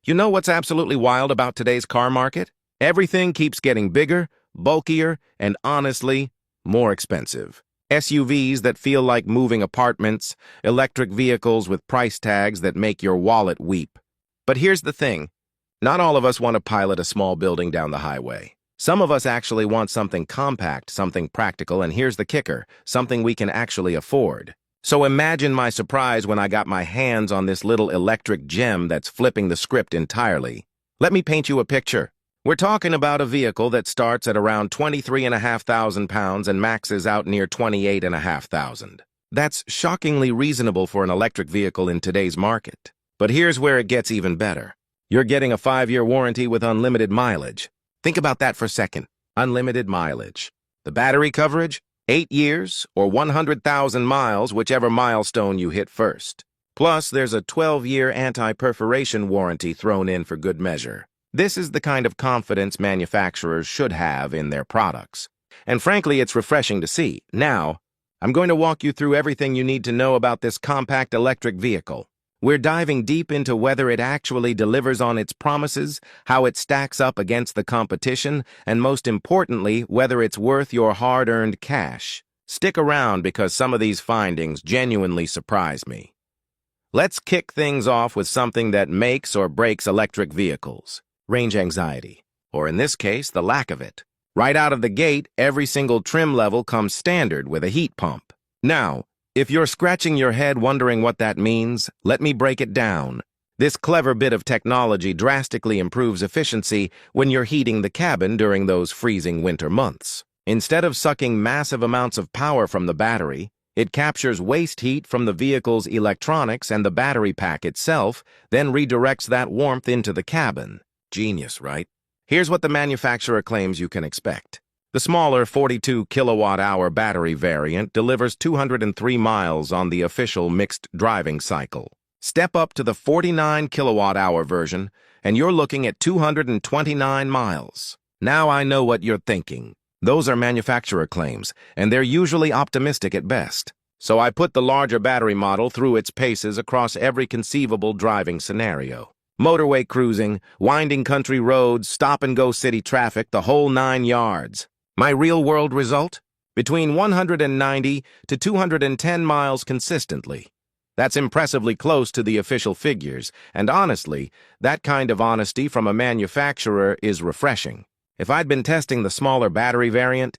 You know what's absolutely wild about today's car market? Everything keeps getting bigger, bulkier, and honestly, more expensive. SUVs that feel like moving apartments, electric vehicles with price tags that make your wallet weep. But here's the thing. Not all of us want to pilot a small building down the highway. Some of us actually want something compact, something practical, and here's the kicker, something we can actually afford. So imagine my surprise when I got my hands on this little electric gem that's flipping the script entirely. Let me paint you a picture. We're talking about a vehicle that starts at around 23,500 pounds and maxes out near 28,500. That's shockingly reasonable for an electric vehicle in today's market. But here's where it gets even better. You're getting a 5-year warranty with unlimited mileage. Think about that for a second. Unlimited mileage. The battery coverage? 8 years or 100,000 miles, whichever milestone you hit first. Plus, there's a 12-year anti-perforation warranty thrown in for good measure. This is the kind of confidence manufacturers should have in their products. And frankly, it's refreshing to see. Now, I'm going to walk you through everything you need to know about this compact electric vehicle. We're diving deep into whether it actually delivers on its promises, how it stacks up against the competition, and most importantly, whether it's worth your hard-earned cash. Stick around because some of these findings genuinely surprise me. Let's kick things off with something that makes or breaks electric vehicles. Range anxiety, or in this case, the lack of it. Right out of the gate, every single trim level comes standard with a heat pump. Now, if you're scratching your head wondering what that means, let me break it down. This clever bit of technology drastically improves efficiency when you're heating the cabin during those freezing winter months. Instead of sucking massive amounts of power from the battery, it captures waste heat from the vehicle's electronics and the battery pack itself, then redirects that warmth into the cabin. Genius, right? Here's what the manufacturer claims you can expect. The smaller 42 kilowatt-hour battery variant delivers 203 miles on the official mixed driving cycle. Step up to the 49 kilowatt-hour version, and you're looking at 229 miles. Now I know what you're thinking. Those are manufacturer claims, and they're usually optimistic at best. So I put the larger battery model through its paces across every conceivable driving scenario. Motorway cruising, winding country roads, stop-and-go city traffic, the whole 9 yards. My real-world result? Between 190 to 210 miles consistently. That's impressively close to the official figures, and honestly, that kind of honesty from a manufacturer is refreshing. If I'd been testing the smaller battery variant,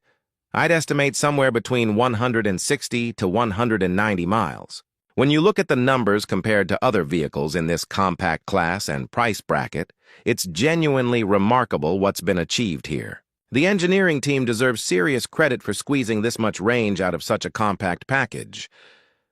I'd estimate somewhere between 160 to 190 miles. When you look at the numbers compared to other vehicles in this compact class and price bracket, it's genuinely remarkable what's been achieved here. The engineering team deserves serious credit for squeezing this much range out of such a compact package.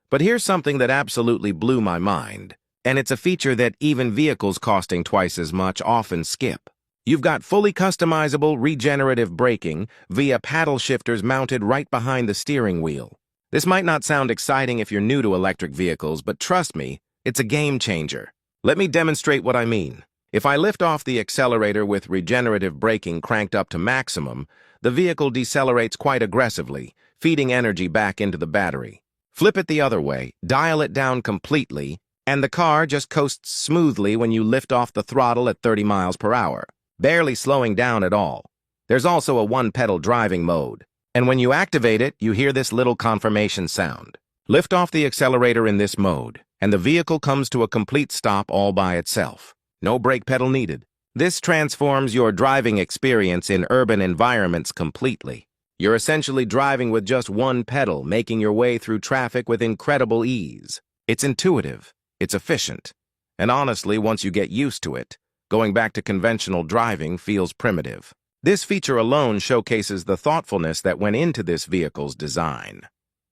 But here's something that absolutely blew my mind, and it's a feature that even vehicles costing twice as much often skip. You've got fully customizable regenerative braking via paddle shifters mounted right behind the steering wheel. This might not sound exciting if you're new to electric vehicles, but trust me, it's a game changer. Let me demonstrate what I mean. If I lift off the accelerator with regenerative braking cranked up to maximum, the vehicle decelerates quite aggressively, feeding energy back into the battery. Flip it the other way, dial it down completely, and the car just coasts smoothly when you lift off the throttle at 30 miles per hour, barely slowing down at all. There's also a one-pedal driving mode, and when you activate it, you hear this little confirmation sound. Lift off the accelerator in this mode, and the vehicle comes to a complete stop all by itself. No brake pedal needed. This transforms your driving experience in urban environments completely. You're essentially driving with just one pedal, making your way through traffic with incredible ease. It's intuitive, it's efficient, and honestly, once you get used to it, going back to conventional driving feels primitive. This feature alone showcases the thoughtfulness that went into this vehicle's design.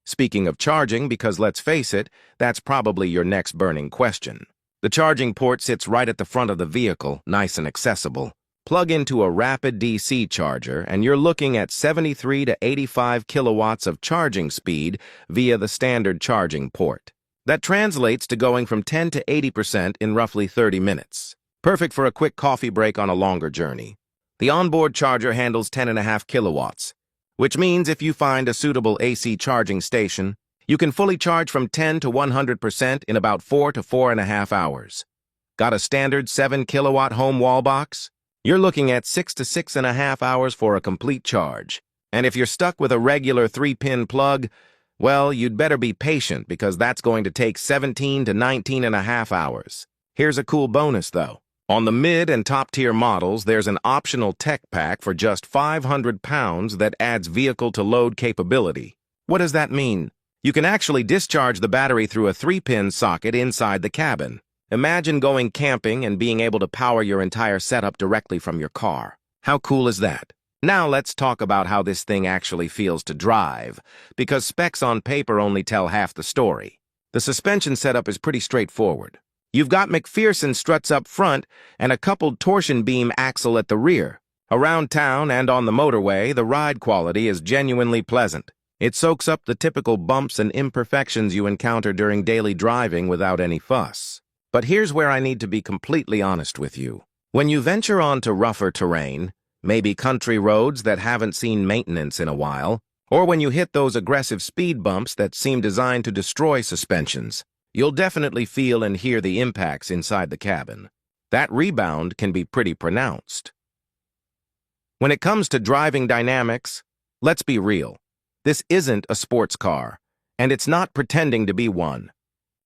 Speaking of charging, because let's face it, that's probably your next burning question. The charging port sits right at the front of the vehicle, nice and accessible. Plug into a rapid DC charger, and you're looking at 73 to 85 kilowatts of charging speed via the standard charging port. That translates to going from 10 to 80% in roughly 30 minutes. Perfect for a quick coffee break on a longer journey. The onboard charger handles 10.5 kilowatts, which means if you find a suitable AC charging station, you can fully charge from 10 to 100% in about 4 to 4.5 hours. Got a standard 7 kilowatt home wall box? You're looking at 6 to 6.5 hours for a complete charge. And if you're stuck with a regular 3-pin plug, well, you'd better be patient because that's going to take 17 to 19.5 hours. Here's a cool bonus, though. On the mid and top-tier models, there's an optional tech pack for just £500 that adds vehicle-to-load capability. What does that mean? You can actually discharge the battery through a 3-pin socket inside the cabin. Imagine going camping and being able to power your entire setup directly from your car. How cool is that? Now let's talk about how this thing actually feels to drive, because specs on paper only tell half the story. The suspension setup is pretty straightforward. You've got McPherson struts up front and a coupled torsion beam axle at the rear. Around town and on the motorway, the ride quality is genuinely pleasant. It soaks up the typical bumps and imperfections you encounter during daily driving without any fuss. But here's where I need to be completely honest with you. When you venture onto rougher terrain, maybe country roads that haven't seen maintenance in a while, or when you hit those aggressive speed bumps that seem designed to destroy suspensions, you'll definitely feel and hear the impacts inside the cabin. That rebound can be pretty pronounced. When it comes to driving dynamics, let's be real. This isn't a sports car, and it's not pretending to be one.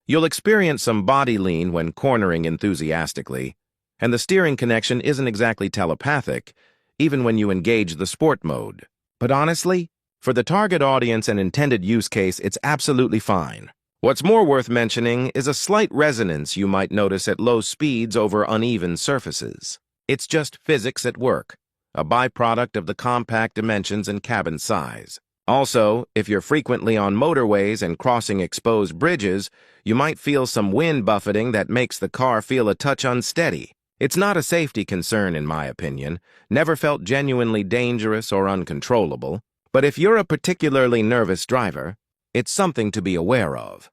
You'll experience some body lean when cornering enthusiastically, and the steering connection isn't exactly telepathic, even when you engage the sport mode. But honestly, for the target audience and intended use case, it's absolutely fine. What's more worth mentioning is a slight resonance you might notice at low speeds over uneven surfaces. It's just physics at work, a byproduct of the compact dimensions and cabin size. Also, if you're frequently on motorways and crossing exposed bridges, you might feel some wind buffeting that makes the car feel a touch unsteady. It's not a safety concern, in my opinion, never felt genuinely dangerous or uncontrollable, but if you're a particularly nervous driver, it's something to be aware of.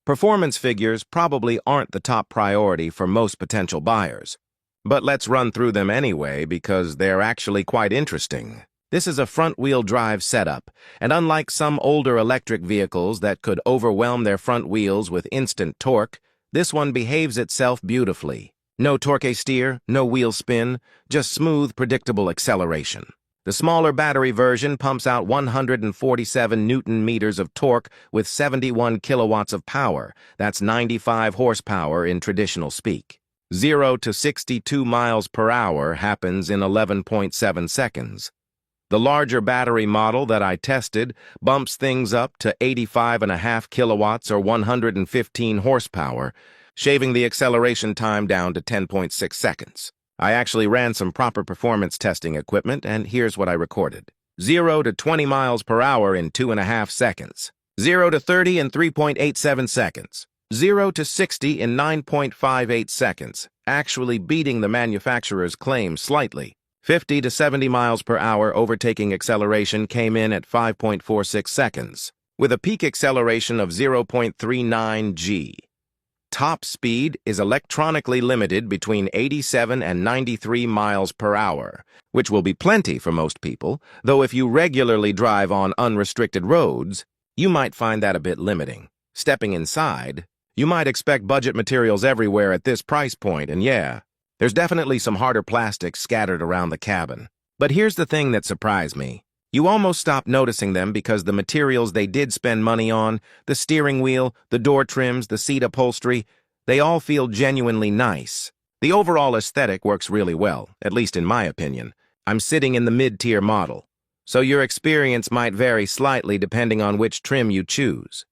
Performance figures probably aren't the top priority for most potential buyers, but let's run through them anyway because they're actually quite interesting. This is a front-wheel drive setup, and unlike some older electric vehicles that could overwhelm their front wheels with instant torque, this one behaves itself beautifully. No torque steer, no wheel spin, just smooth, predictable acceleration. The smaller battery version pumps out 147 Newton-meters of torque with 71 kilowatts of power. That's 95 horsepower in traditional speak. 0 to 62 miles per hour happens in 11.7 seconds. The larger battery model that I tested bumps things up to 85.5 kilowatts or 115 horsepower, shaving the acceleration time down to 10.6 seconds. I actually ran some proper performance testing equipment, and here's what I recorded. 0 to 20 miles per hour in 2.5 seconds. 0 to 30 in 3.87 seconds. 0 to 60 in 9.58 seconds, actually beating the manufacturer's claim slightly. 50 to 70 miles per hour overtaking acceleration came in at 5.46 seconds, with a peak acceleration of 0.39 g. Top speed is electronically limited between 87 and 93 miles per hour, which will be plenty for most people, though if you regularly drive on unrestricted roads, you might find that a bit limiting. Stepping inside, you might expect budget materials everywhere at this price point, and yeah, there's definitely some harder plastics scattered around the cabin. But here's the thing that surprised me. You almost stop noticing them because the materials they did spend money on, the steering wheel, the door trims, the seat upholstery, they all feel genuinely nice. The overall aesthetic works really well, at least in my opinion. I'm sitting in the mid-tier model, so your experience might vary slightly depending on which trim you choose.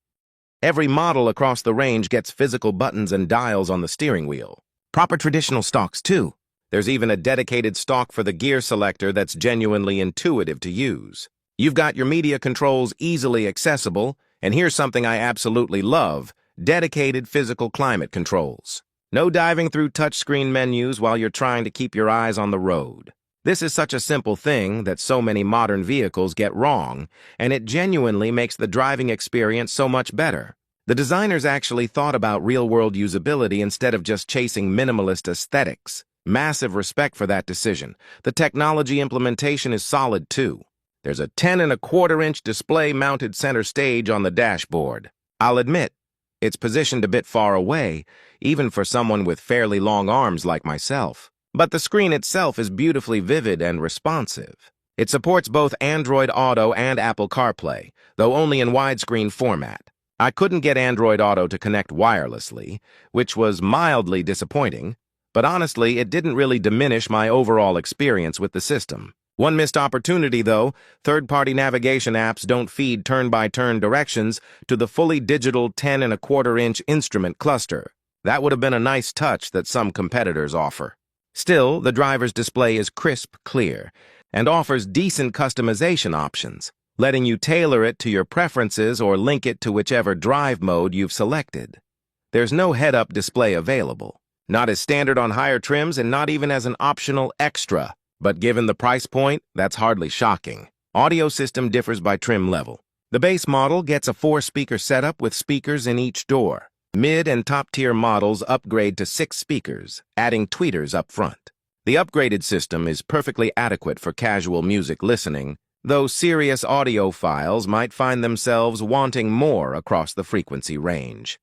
Every model across the range gets physical buttons and dials on the steering wheel. Proper traditional stalks, too. There's even a dedicated stalk for the gear selector that's genuinely intuitive to use. You've got your media controls easily accessible, and here's something I absolutely love, dedicated physical climate controls. No diving through touchscreen menus while you're trying to keep your eyes on the road. This is such a simple thing that so many modern vehicles get wrong, and it genuinely makes the driving experience so much better. The designers actually thought about real-world usability instead of just chasing minimalist aesthetics. Massive respect for that decision. The technology implementation is solid, too. There's a 10.25-inch display mounted center stage on the dashboard. I'll admit, It's positioned a bit far away, even for someone with fairly long arms like myself. But the screen itself is beautifully vivid and responsive. It supports both Android Auto and Apple CarPlay, though only in widescreen format. I couldn't get Android Auto to connect wirelessly, which was mildly disappointing, but honestly, it didn't really diminish my overall experience with the system. One missed opportunity, though: third-party navigation apps don't feed turn-by-turn directions to the fully digital 10.25-inch instrument cluster. That would have been a nice touch that some competitors offer. Still, the driver's display is crisp clear and offers decent customization options, letting you tailor it to your preferences or link it to whichever drive mode you've selected. There's no head-up display available, not as standard on higher trims and not even as an optional extra. But given the price point, that's hardly shocking. Audio system differs by trim level. The base model gets a 4-speaker setup with speakers in each door. Mid and top-tier models upgrade to 6 speakers, adding tweeters up front. The upgraded system is perfectly adequate for casual music listening, though serious audiophiles might find themselves wanting more across the frequency range.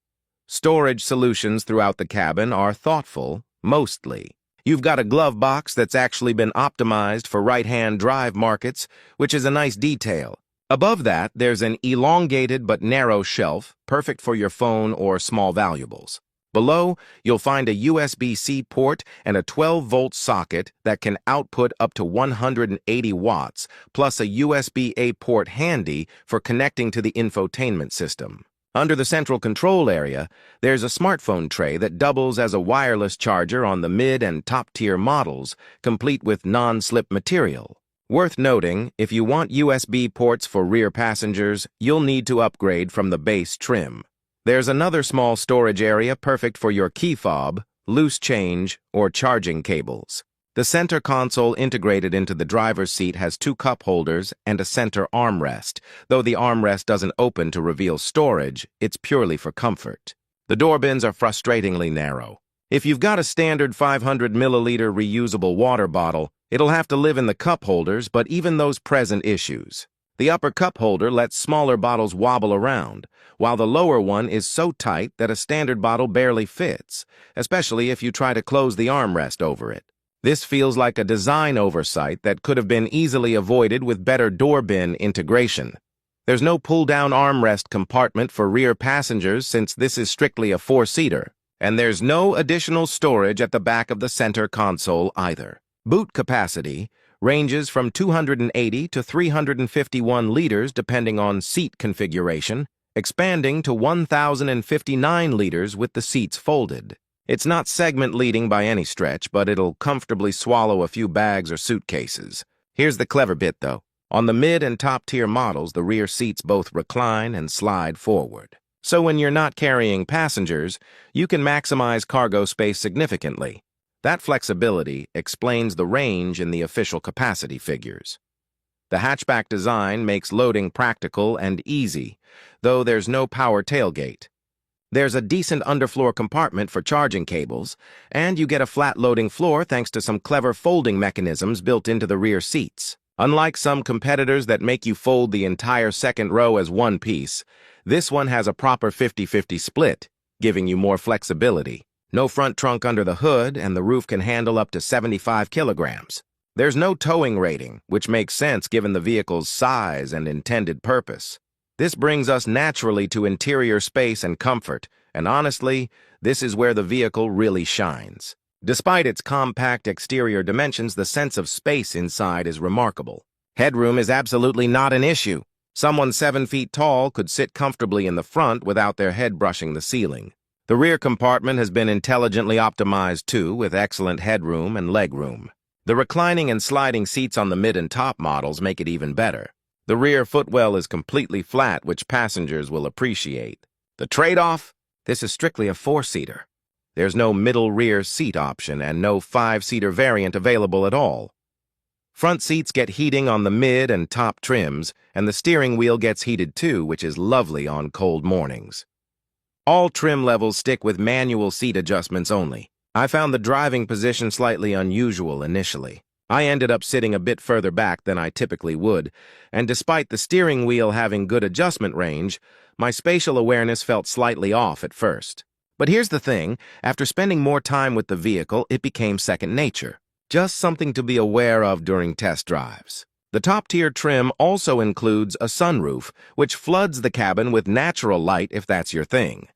Storage solutions throughout the cabin are thoughtful, mostly. You've got a glove box that's actually been optimized for right-hand drive markets, which is a nice detail. Above that, there's an elongated but narrow shelf, perfect for your phone or small valuables. Below, you'll find a USB-C port and a 12-volt socket that can output up to 180 watts, plus a USB-A port handy for connecting to the infotainment system. Under the central control area, there's a smartphone tray that doubles as a wireless charger on the mid and top-tier models, complete with non-slip material. Worth noting, if you want USB ports for rear passengers, you'll need to upgrade from the base trim. There's another small storage area perfect for your key fob, loose change, or charging cables. The center console integrated into the driver's seat has 2 cup holders and a center armrest. Though the armrest doesn't open to reveal storage, it's purely for comfort. The door bins are frustratingly narrow. If you've got a standard 500 milliliter reusable water bottle, it'll have to live in the cup holders, but even those present issues. The upper cup holder lets smaller bottles wobble around, while the lower one is so tight that a standard bottle barely fits, especially if you try to close the armrest over it. This feels like a design oversight that could have been easily avoided with better door bin integration. There's no pull-down armrest compartment for rear passengers since this is strictly a 4-seater, and there's no additional storage at the back of the center console either. Boot capacity ranges from 280 to 351 liters depending on seat configuration, expanding to 1,059 liters with the seats folded. It's not segment-leading by any stretch, but it'll comfortably swallow a few bags or suitcases. Here's the clever bit, though. On the mid and top-tier models, the rear seats both recline and slide forward. So when you're not carrying passengers, you can maximize cargo space significantly. That flexibility explains the range in the official capacity figures. The hatchback design makes loading practical and easy, though there's no power tailgate. There's a decent underfloor compartment for charging cables, and you get a flat loading floor thanks to some clever folding mechanisms built into the rear seats. Unlike some competitors that make you fold the entire second row as one piece, this one has a proper 50-50 split, giving you more flexibility. No front trunk under the hood, and the roof can handle up to 75 kilograms. There's no towing rating, which makes sense given the vehicle's size and intended purpose. This brings us naturally to interior space and comfort, and honestly, this is where the vehicle really shines. Despite its compact exterior dimensions, the sense of space inside is remarkable. Headroom is absolutely not an issue. Someone 7 feet tall could sit comfortably in the front without their head brushing the ceiling. The rear compartment has been intelligently optimized too, with excellent headroom and legroom. The reclining and sliding seats on the mid and top models make it even better. The rear footwell is completely flat, which passengers will appreciate. The trade-off? This is strictly a 4-seater. There's no middle rear seat option and no 5-seater variant available at all. Front seats get heating on the mid and top trims, and the steering wheel gets heated too, which is lovely on cold mornings. All trim levels stick with manual seat adjustments only. I found the driving position slightly unusual initially. I ended up sitting a bit further back than I typically would, and despite the steering wheel having good adjustment range, my spatial awareness felt slightly off at first. But here's the thing, after spending more time with the vehicle, it became second nature. Just something to be aware of during test drives. The top-tier trim also includes a sunroof, which floods the cabin with natural light if that's your thing.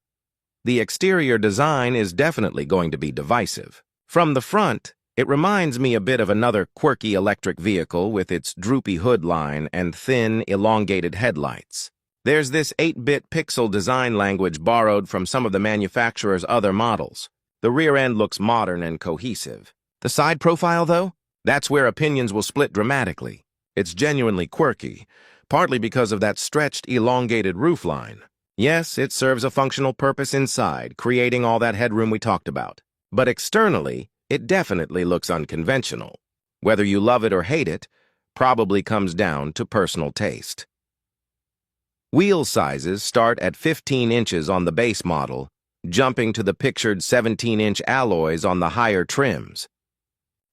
The exterior design is definitely going to be divisive. From the front, it reminds me a bit of another quirky electric vehicle with its droopy hood line and thin, elongated headlights. There's this 8-bit pixel design language borrowed from some of the manufacturer's other models. The rear end looks modern and cohesive. The side profile, though? That's where opinions will split dramatically. It's genuinely quirky, partly because of that stretched, elongated roofline. Yes, it serves a functional purpose inside, creating all that headroom we talked about. But externally, it definitely looks unconventional. Whether you love it or hate it, probably comes down to personal taste. Wheel sizes start at 15 inches on the base model, jumping to the pictured 17-inch alloys on the higher trims.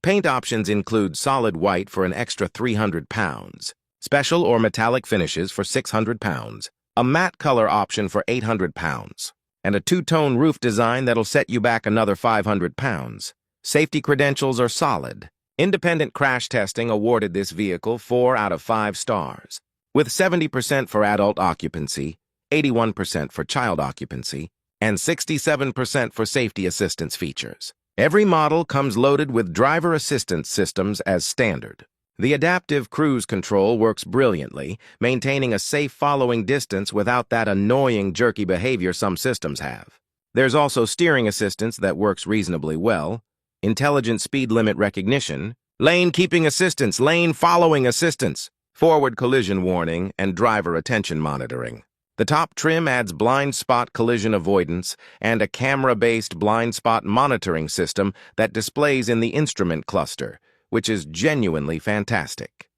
Paint options include solid white for an extra 300 pounds, special or metallic finishes for 600 pounds, a matte color option for 800 pounds, and a two-tone roof design that'll set you back another 500 pounds. Safety credentials are solid. Independent crash testing awarded this vehicle 4 out of 5 stars, with 70% for adult occupancy, 81% for child occupancy, and 67% for safety assistance features. Every model comes loaded with driver assistance systems as standard. The adaptive cruise control works brilliantly, maintaining a safe following distance without that annoying jerky behavior some systems have. There's also steering assistance that works reasonably well, intelligent speed limit recognition, lane keeping assistance, lane following assistance, forward collision warning, and driver attention monitoring. The top trim adds blind spot collision avoidance and a camera-based blind spot monitoring system that displays in the instrument cluster, which is genuinely fantastic.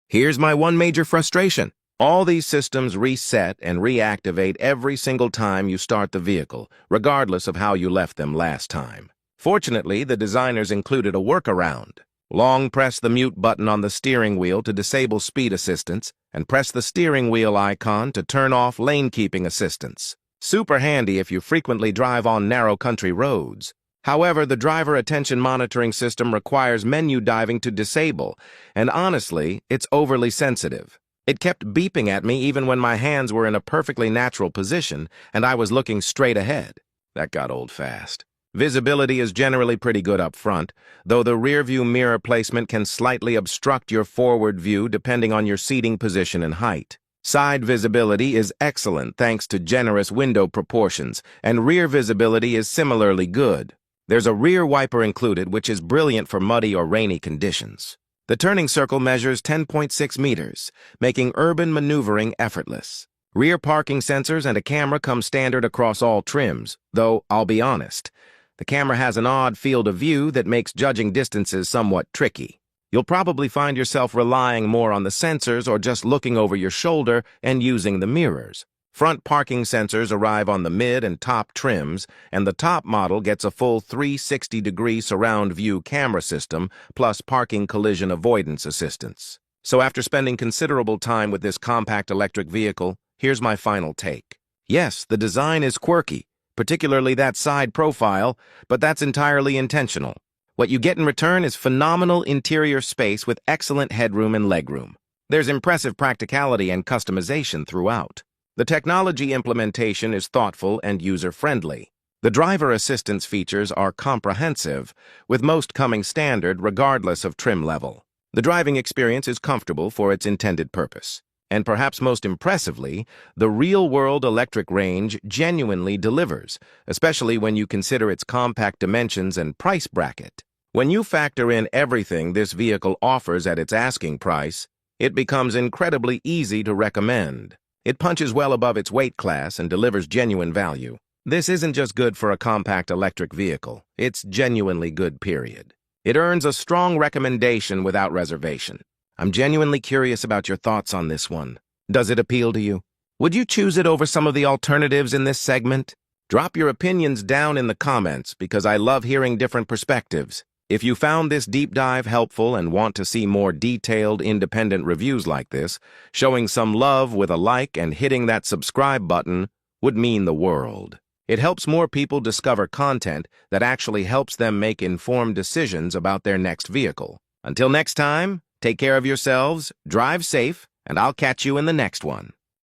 Here's my one major frustration. All these systems reset and reactivate every single time you start the vehicle, regardless of how you left them last time. Fortunately, the designers included a workaround. Long press the mute button on the steering wheel to disable speed assistance, and press the steering wheel icon to turn off lane keeping assistance. Super handy if you frequently drive on narrow country roads. However, the driver attention monitoring system requires menu diving to disable, and honestly, it's overly sensitive. It kept beeping at me even when my hands were in a perfectly natural position and I was looking straight ahead. That got old fast. Visibility is generally pretty good up front, though the rear-view mirror placement can slightly obstruct your forward view depending on your seating position and height. Side visibility is excellent thanks to generous window proportions, and rear visibility is similarly good. There's a rear wiper included, which is brilliant for muddy or rainy conditions. The turning circle measures 10.6 meters, making urban maneuvering effortless. Rear parking sensors and a camera come standard across all trims, though, I'll be honest, the camera has an odd field of view that makes judging distances somewhat tricky. You'll probably find yourself relying more on the sensors or just looking over your shoulder and using the mirrors. Front parking sensors arrive on the mid and top trims, and the top model gets a full 360-degree surround view camera system plus parking collision avoidance assistance. So after spending considerable time with this compact electric vehicle, here's my final take. Yes, the design is quirky, particularly that side profile, but that's entirely intentional. What you get in return is phenomenal interior space with excellent headroom and legroom. There's impressive practicality and customization throughout. The technology implementation is thoughtful and user-friendly. The driver assistance features are comprehensive, with most coming standard regardless of trim level. The driving experience is comfortable for its intended purpose. And perhaps most impressively, the real-world electric range genuinely delivers, especially when you consider its compact dimensions and price bracket. When you factor in everything this vehicle offers at its asking price, it becomes incredibly easy to recommend. It punches well above its weight class and delivers genuine value. This isn't just good for a compact electric vehicle, it's genuinely good, period. It earns a strong recommendation without reservation. I'm genuinely curious about your thoughts on this one. Does it appeal to you? Would you choose it over some of the alternatives in this segment? Drop your opinions down in the comments because I love hearing different perspectives. If you found this deep dive helpful and want to see more detailed, independent reviews like this, showing some love with a like and hitting that subscribe button would mean the world. It helps more people discover content that actually helps them make informed decisions about their next vehicle. Until next time, take care of yourselves, drive safe, and I'll catch you in the next one.